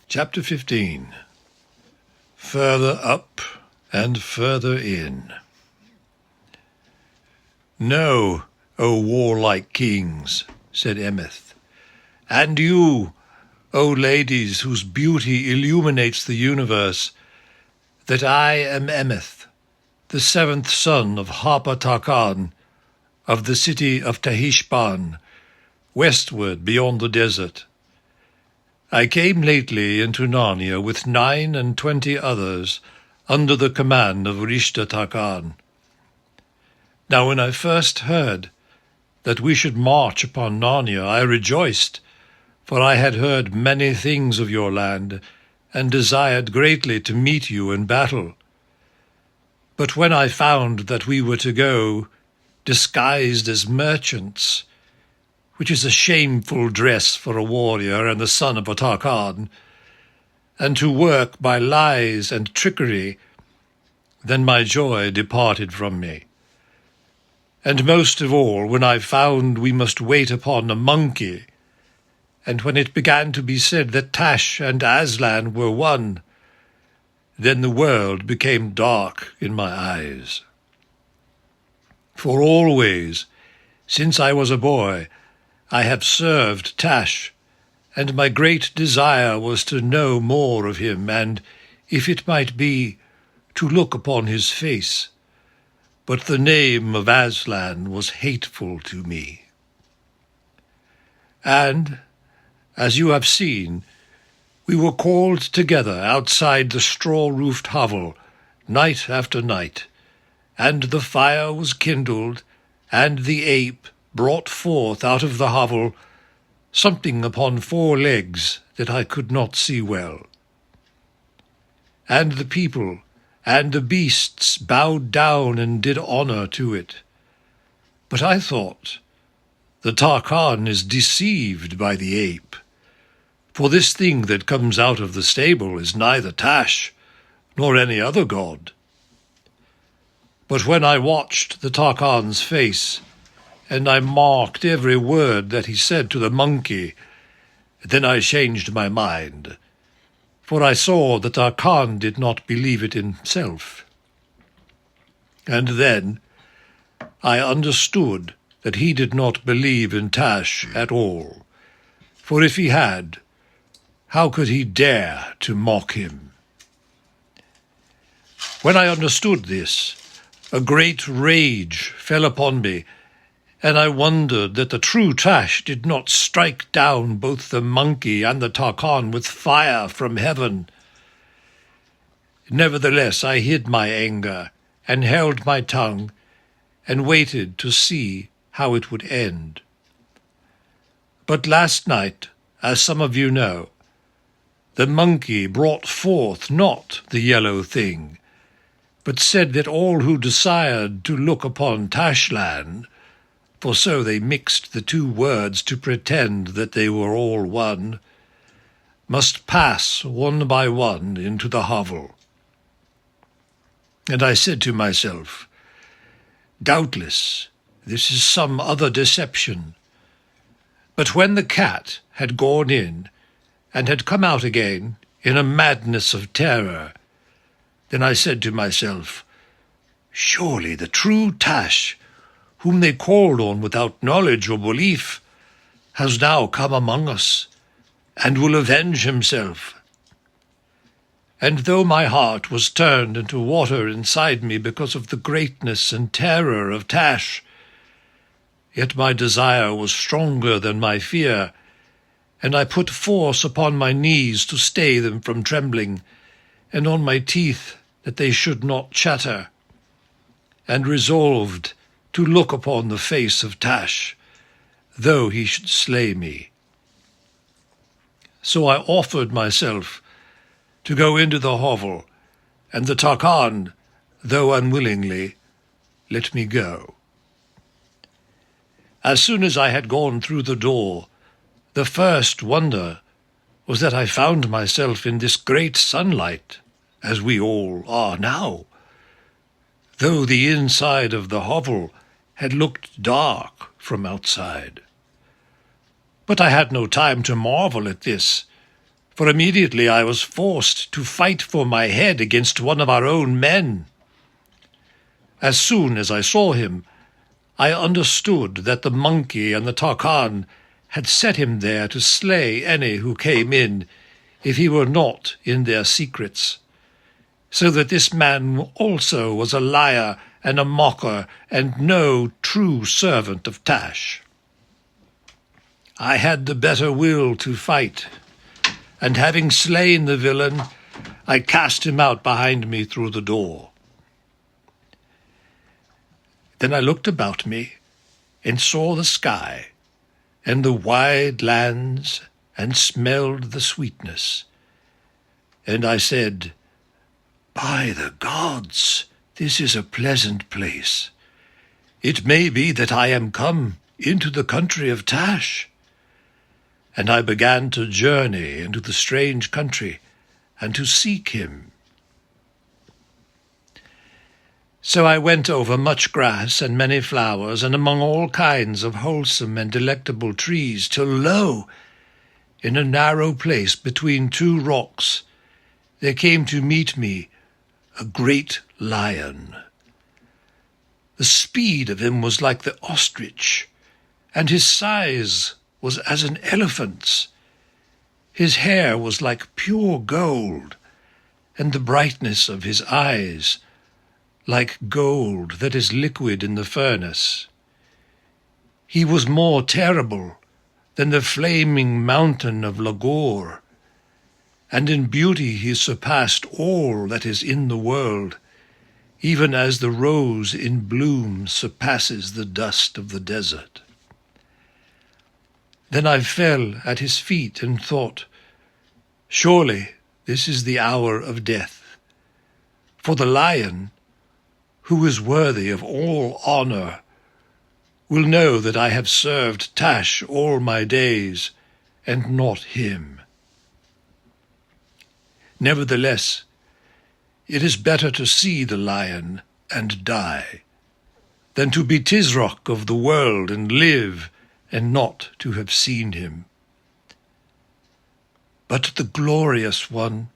Chapter 15. Further up and further in. "Know, O warlike kings," said Emmeth, "and you, O ladies whose beauty illuminates the universe, that I am Emmeth, the seventh son of Harpa Tarkan, of the city of Tahishban, westward beyond the desert. I came lately into Narnia with 29 others, under the command of Rishta Tarkan. Now when I first heard that we should march upon Narnia, I rejoiced, for I had heard many things of your land, and desired greatly to meet you in battle. But when I found that we were to go disguised as merchants, which is a shameful dress for a warrior and the son of a Tarkan, and to work by lies and trickery, then my joy departed from me. And most of all, when I found we must wait upon a monkey, and when it began to be said that Tash and Aslan were one, then the world became dark in my eyes. For always, since I was a boy, I have served Tash, and my great desire was to know more of him, and, if it might be, to look upon his face. But the name of Aslan was hateful to me. And, as you have seen, we were called together outside the straw-roofed hovel, night after night, and the fire was kindled, and the ape brought forth out of the hovel something upon 4 legs that I could not see well. And the people and the beasts bowed down and did honor to it. But I thought, the Tarkan is deceived by the ape, for this thing that comes out of the stable is neither Tash nor any other god. But when I watched the Tarkan's face, and I marked every word that he said to the monkey, then I changed my mind, for I saw that Tarkan did not believe it himself. And then I understood that he did not believe in Tash at all, for if he had, how could he dare to mock him? When I understood this, a great rage fell upon me, and I wondered that the true Tash did not strike down both the monkey and the Tarkan with fire from heaven. Nevertheless, I hid my anger, and held my tongue, and waited to see how it would end. But last night, as some of you know, the monkey brought forth not the yellow thing, but said that all who desired to look upon Tashland, for so they mixed the 2 words to pretend that they were all one, must pass one by one into the hovel. And I said to myself, doubtless this is some other deception. But when the cat had gone in, and had come out again in a madness of terror, then I said to myself, surely the true Tash, whom they called on without knowledge or belief, has now come among us, and will avenge himself. And though my heart was turned into water inside me because of the greatness and terror of Tash, yet my desire was stronger than my fear, and I put force upon my knees to stay them from trembling, and on my teeth that they should not chatter, and resolved to look upon the face of Tash, though he should slay me. So I offered myself to go into the hovel, and the Tarkan, though unwillingly, let me go. As soon as I had gone through the door, the first wonder was that I found myself in this great sunlight, as we all are now, though the inside of the hovel had looked dark from outside. But I had no time to marvel at this, for immediately I was forced to fight for my head against one of our own men. As soon as I saw him, I understood that the monkey and the Tarkan had set him there to slay any who came in, if he were not in their secrets, so that this man also was a liar and a mocker, and no true servant of Tash. I had the better will to fight, and having slain the villain, I cast him out behind me through the door. Then I looked about me, and saw the sky, and the wide lands, and smelled the sweetness. And I said, "By the gods, this is a pleasant place. It may be that I am come into the country of Tash." And I began to journey into the strange country, and to seek him. So I went over much grass and many flowers, and among all kinds of wholesome and delectable trees, till lo, in a narrow place between two rocks, there came to meet me a great lion. The speed of him was like the ostrich, and his size was as an elephant's. His hair was like pure gold, and the brightness of his eyes like gold that is liquid in the furnace. He was more terrible than the flaming mountain of Lagor, and in beauty he surpassed all that is in the world, even as the rose in bloom surpasses the dust of the desert. Then I fell at his feet and thought, surely this is the hour of death, for the lion, who is worthy of all honor, will know that I have served Tash all my days, and not him. Nevertheless, it is better to see the lion and die, than to be Tisroc of the world and live, and not to have seen him. But the glorious one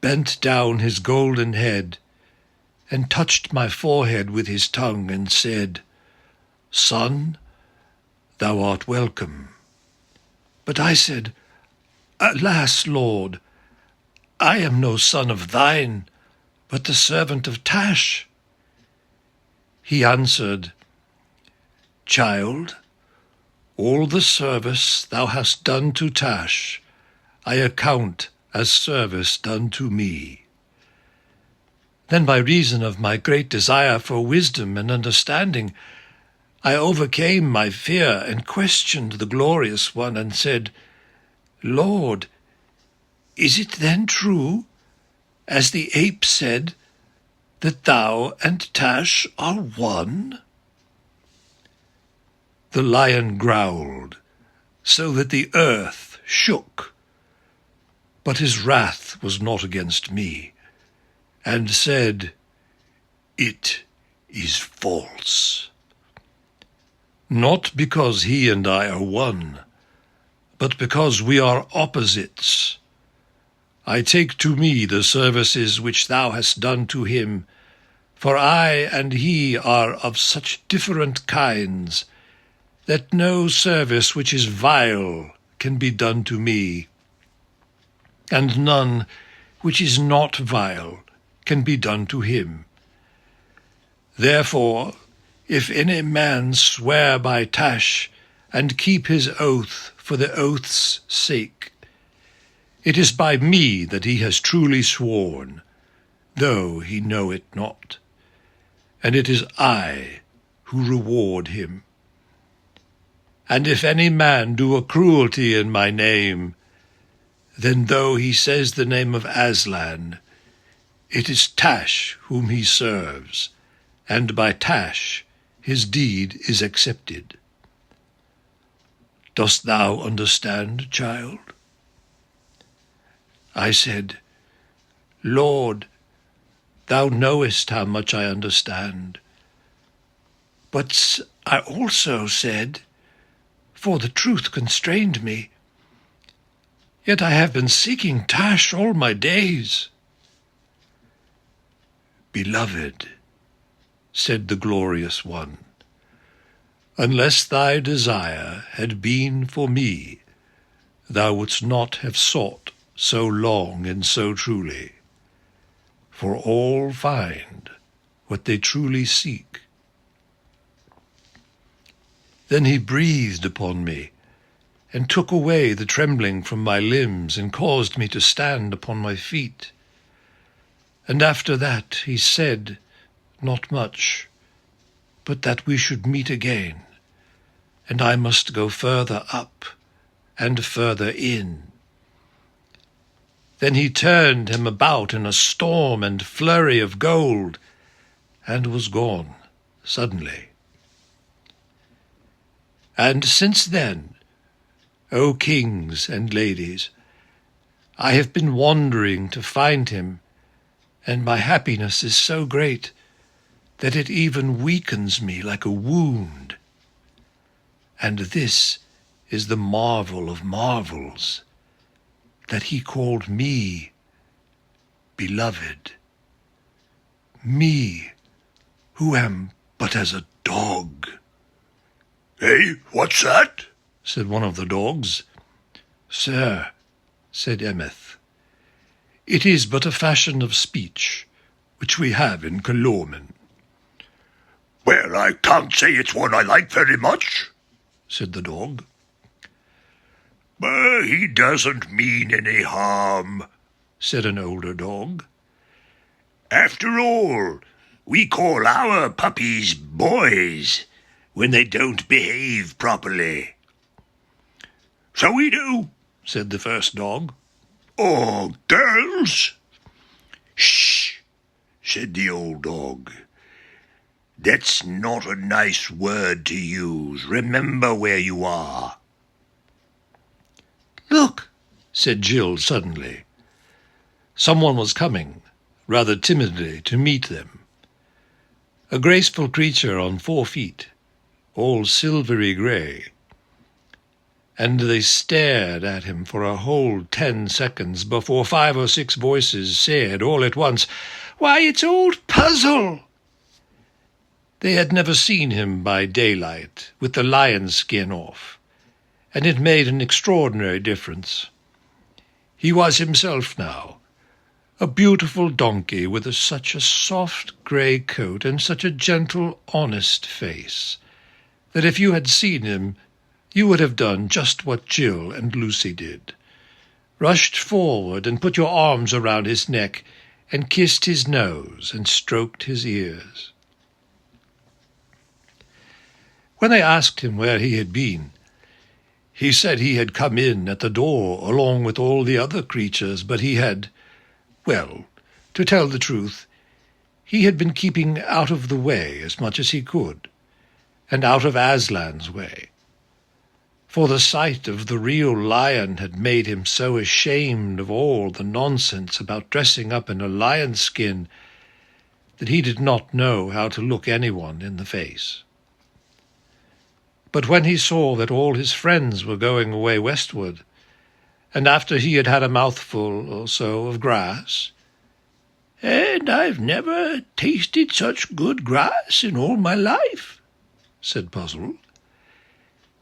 bent down his golden head, and touched my forehead with his tongue, and said, "Son, thou art welcome." But I said, "Alas, Lord, I am no son of thine, but the servant of Tash." He answered, "Child, all the service thou hast done to Tash, I account as service done to me." Then by reason of my great desire for wisdom and understanding, I overcame my fear and questioned the glorious one, and said, "Lord, is it then true, as the ape said, that thou and Tash are one?" The lion growled, so that the earth shook, but his wrath was not against me, and said, "It is false. Not because he and I are one, but because we are opposites. I take to me the services which thou hast done to him, for I and he are of such different kinds, that no service which is vile can be done to me, and none which is not vile can be done to him. Therefore, if any man swear by Tash, and keep his oath for the oath's sake, it is by me that he has truly sworn, though he know it not, and it is I who reward him. And if any man do a cruelty in my name, then though he says the name of Aslan, it is Tash whom he serves, and by Tash his deed is accepted. Dost thou understand, child?" I said, "Lord, thou knowest how much I understand." But I also said, for the truth constrained me, Yet I have been seeking Tash all my days." "Beloved," said the glorious one, "unless thy desire had been for me, thou wouldst not have sought so long and so truly. For all find what they truly seek." Then he breathed upon me, and took away the trembling from my limbs, and caused me to stand upon my feet. And after that he said not much, but that we should meet again, and I must go further up and further in. Then he turned him about in a storm and flurry of gold, and was gone suddenly. And since then, O kings and ladies, I have been wandering to find him, and my happiness is so great that it even weakens me like a wound. And this is the marvel of marvels, that he called me beloved, me who am but as a dog." "Hey, what's that?" said one of the dogs. "Sir," said Emmeth, "it is but a fashion of speech which we have in Calormen." "Well, I can't say it's one I like very much," said the dog. "But he doesn't mean any harm," said an older dog. "After all, we call our puppies boys when they don't behave properly." "So we do," said the first dog. "Or girls." "Shh," said the old dog. "That's not a nice word to use. Remember where you are." "Look," said Jill suddenly. Someone was coming, rather timidly, to meet them. A graceful creature on 4 feet, all silvery grey. And they stared at him for a whole 10 seconds before 5 or 6 voices said all at once, "Why, it's old Puzzle!" They had never seen him by daylight, with the lion skin off, and it made an extraordinary difference. He was himself now, a beautiful donkey with such a soft grey coat and such a gentle, honest face, that if you had seen him, you would have done just what Jill and Lucy did, rushed forward and put your arms around his neck and kissed his nose and stroked his ears. When they asked him where he had been, he said he had come in at the door along with all the other creatures, but he had, well, to tell the truth, he had been keeping out of the way as much as he could, and out of Aslan's way. For the sight of the real lion had made him so ashamed of all the nonsense about dressing up in a lion's skin that he did not know how to look anyone in the face. But when he saw that all his friends were going away westward, and after he had had a mouthful or so of grass, "And I've never tasted such good grass in all my life," said Puzzle,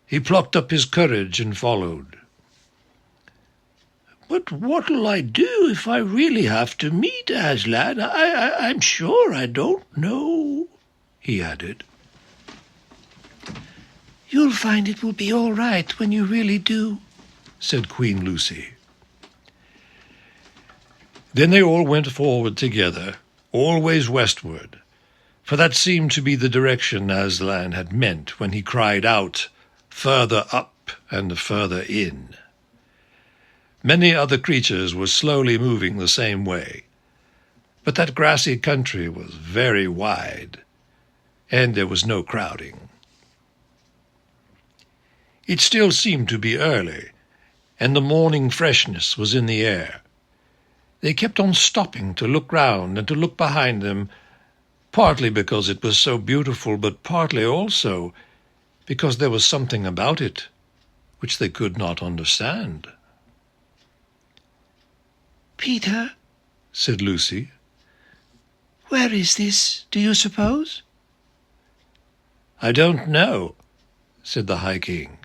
he plucked up his courage and followed. "But what'll I do if I really have to meet Aslan? I'm sure I don't know," he added. "You'll find it will be all right when you really do," said Queen Lucy. Then they all went forward together, always westward, for that seemed to be the direction Aslan had meant when he cried out, "Further up and further in." Many other creatures were slowly moving the same way, but that grassy country was very wide, and there was no crowding. It still seemed to be early, and the morning freshness was in the air. They kept on stopping to look round and to look behind them, partly because it was so beautiful, but partly also because there was something about it which they could not understand. Peter, said Lucy. where is this, do you suppose? I don't know, said the High King.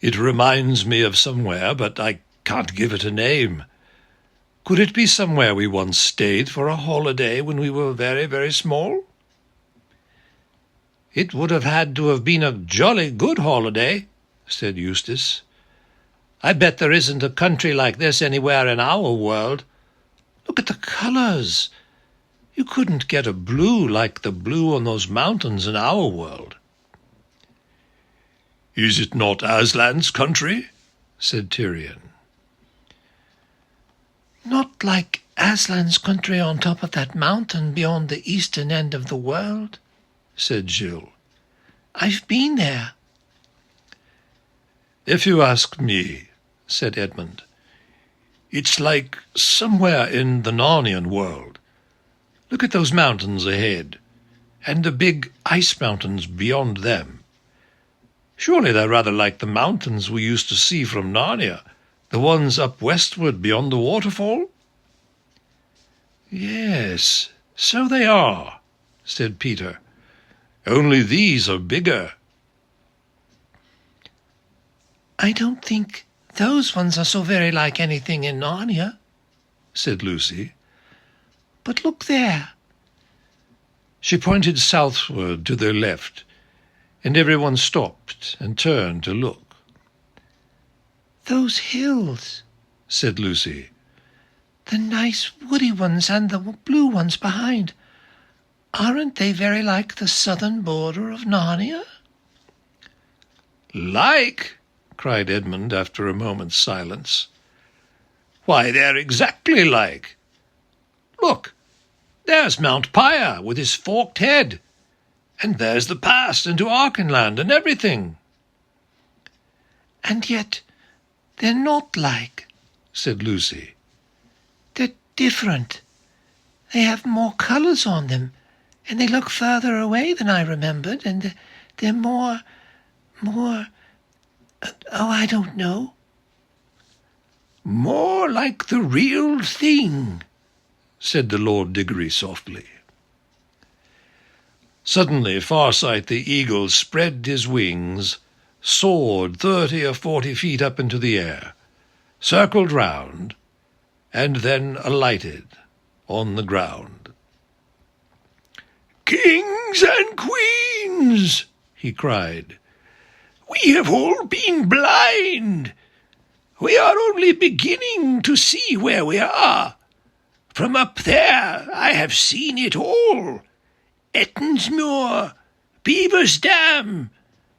It reminds me of somewhere, but I can't give it a name. Could it be somewhere we once stayed for a holiday when we were very, very small? It would have had to have been a jolly good holiday, said Eustace. I bet there isn't a country like this anywhere in our world. Look at the colours. You couldn't get a blue like the blue on those mountains in our world. Is it not Aslan's country? Said Tyrion. Not like Aslan's country on top of that mountain beyond the eastern end of the world, said Gilles. I've been there. If you ask me, said Edmund, it's like somewhere in the Narnian world. Look at those mountains ahead, and the big ice mountains beyond them. Surely they're rather like the mountains we used to see from Narnia, the ones up westward beyond the waterfall? Yes, so they are, said Peter. Only these are bigger. I don't think those ones are so very like anything in Narnia, said Lucy. But look there. She pointed southward to their left, and everyone stopped and turned to look. Those hills, said Lucy. The nice woody ones and the blue ones behind. Aren't they very like the southern border of Narnia? Like? Cried Edmund after a moment's silence. Why, they're exactly like. Look, there's Mount Pyre with his forked head, and there's the pass into Archenland and everything. And yet they're not like, said Lucy. They're different. They have more colours on them, and they look further away than I remembered, and they're more, I don't know. More like the real thing, said the Lord Diggory softly. Suddenly Farsight the eagle spread his wings, soared 30 or 40 feet up into the air, circled round, and then alighted on the ground. "Kings and queens," he cried, "we have all been blind. We are only beginning to see where we are. From up there I have seen it all. Ettinsmuir, Beaver's Dam,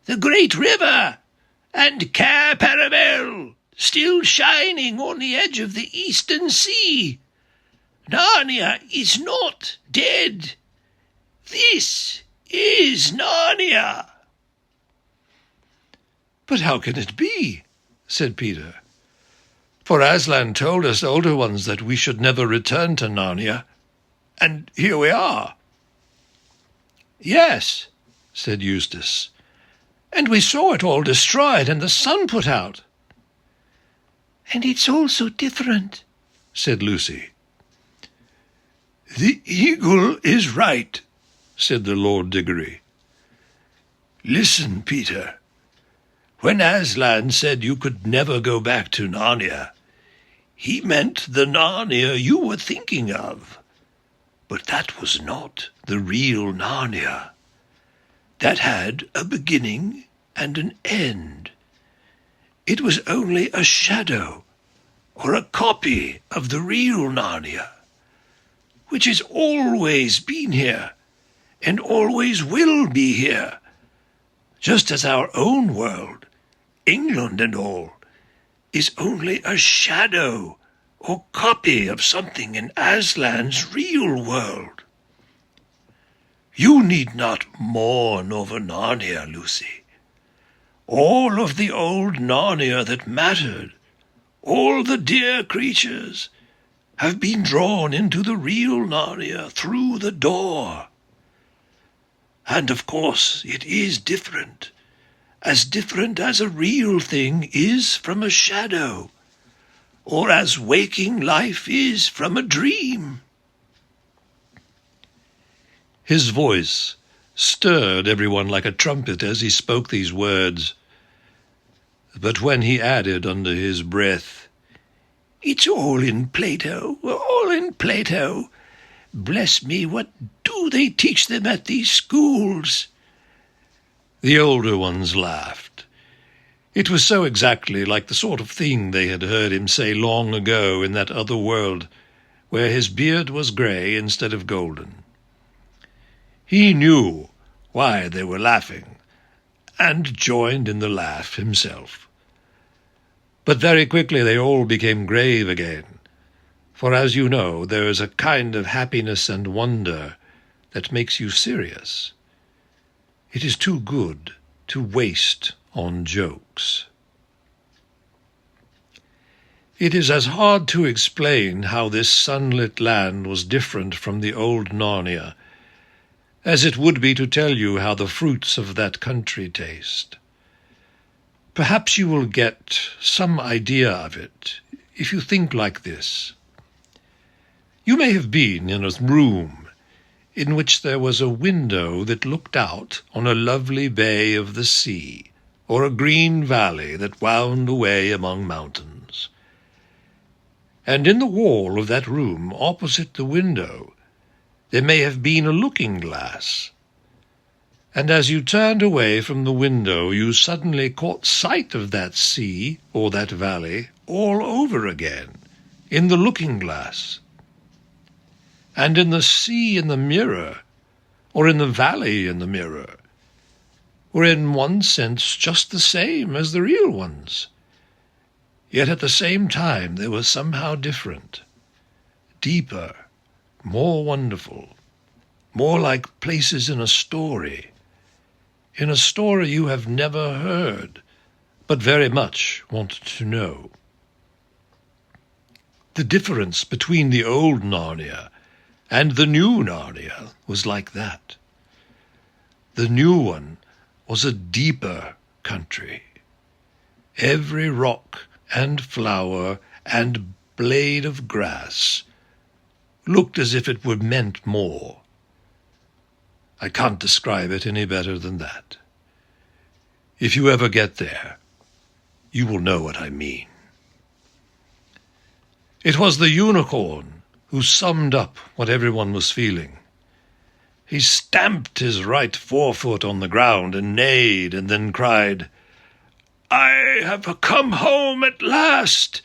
the great river, and Cair Paravel, still shining on the edge of the eastern sea. Narnia is not dead. This is Narnia." "But how can it be?" said Peter. "For Aslan told us older ones that we should never return to Narnia, and here we are." "Yes," said Eustace, "and we saw it all destroyed and the sun put out." "And it's all so different," said Lucy. "The eagle is right," said the Lord Diggory. "Listen, Peter. When Aslan said you could never go back to Narnia, he meant the Narnia you were thinking of. But that was not the real Narnia. That had a beginning and an end. It was only a shadow or a copy of the real Narnia, which has always been here and always will be here, just as our own world, England and all, is only a shadow or copy of something in Aslan's real world. You need not mourn over Narnia, Lucy. All of the old Narnia that mattered, all the dear creatures, have been drawn into the real Narnia through the door. And of course it is different as a real thing is from a shadow. or as waking life is from a dream." His voice stirred everyone like a trumpet as he spoke these words. But when he added under his breath, "It's all in Plato, all in Plato. Bless me, what do they teach them at these schools?" the older ones laughed. It was so exactly like the sort of thing they had heard him say long ago in that other world, where his beard was grey instead of golden. He knew why they were laughing, and joined in the laugh himself. But very quickly they all became grave again, for as you know, there is a kind of happiness and wonder that makes you serious. It is too good to waste on jokes. It is as hard to explain how this sunlit land was different from the old Narnia as it would be to tell you how the fruits of that country taste. Perhaps you will get some idea of it if you think like this. You may have been in a room in which there was a window that looked out on a lovely bay of the sea, or a green valley that wound away among mountains. And in the wall of that room, opposite the window, there may have been a looking-glass. And as you turned away from the window, you suddenly caught sight of that sea or that valley all over again, in the looking-glass. And in the sea in the mirror, or in the valley in the mirror, were in one sense just the same as the real ones. Yet at the same time they were somehow different, deeper, more wonderful, more like places in a story you have never heard, but very much want to know. The difference between the old Narnia and the new Narnia was like that. The new one was a deeper country. Every rock and flower and blade of grass looked as if it were meant more. I can't describe it any better than that. If you ever get there, you will know what I mean. It was the unicorn who summed up what everyone was feeling. He stamped his right forefoot on the ground and neighed, and then cried, "I have come home at last.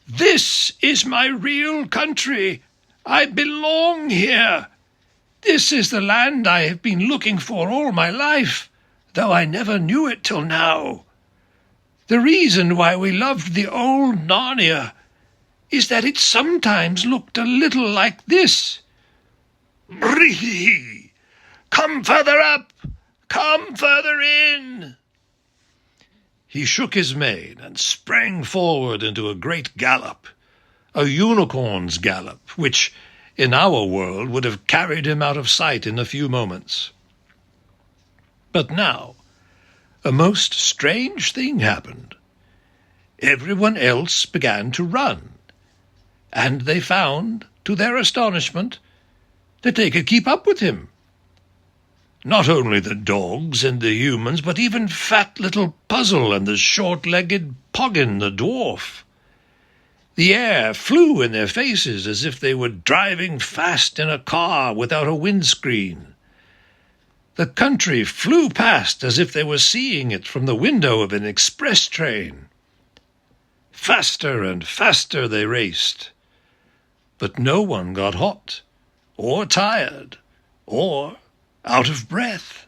This is my real country. I belong here. This is the land I have been looking for all my life, though I never knew it till now. The reason why we loved the old Narnia is that it sometimes looked a little like this. Bree! Come further up! Come further in!" He shook his mane and sprang forward into a great gallop, a unicorn's gallop, which in our world would have carried him out of sight in a few moments. But now a most strange thing happened. Everyone else began to run, and they found, to their astonishment, that they could keep up with him. Not only the dogs and the humans, but even fat little Puzzle and the short-legged Poggin the dwarf. The air flew in their faces as if they were driving fast in a car without a windscreen. The country flew past as if they were seeing it from the window of an express train. Faster and faster they raced, but no one got hot, or tired, or out of breath.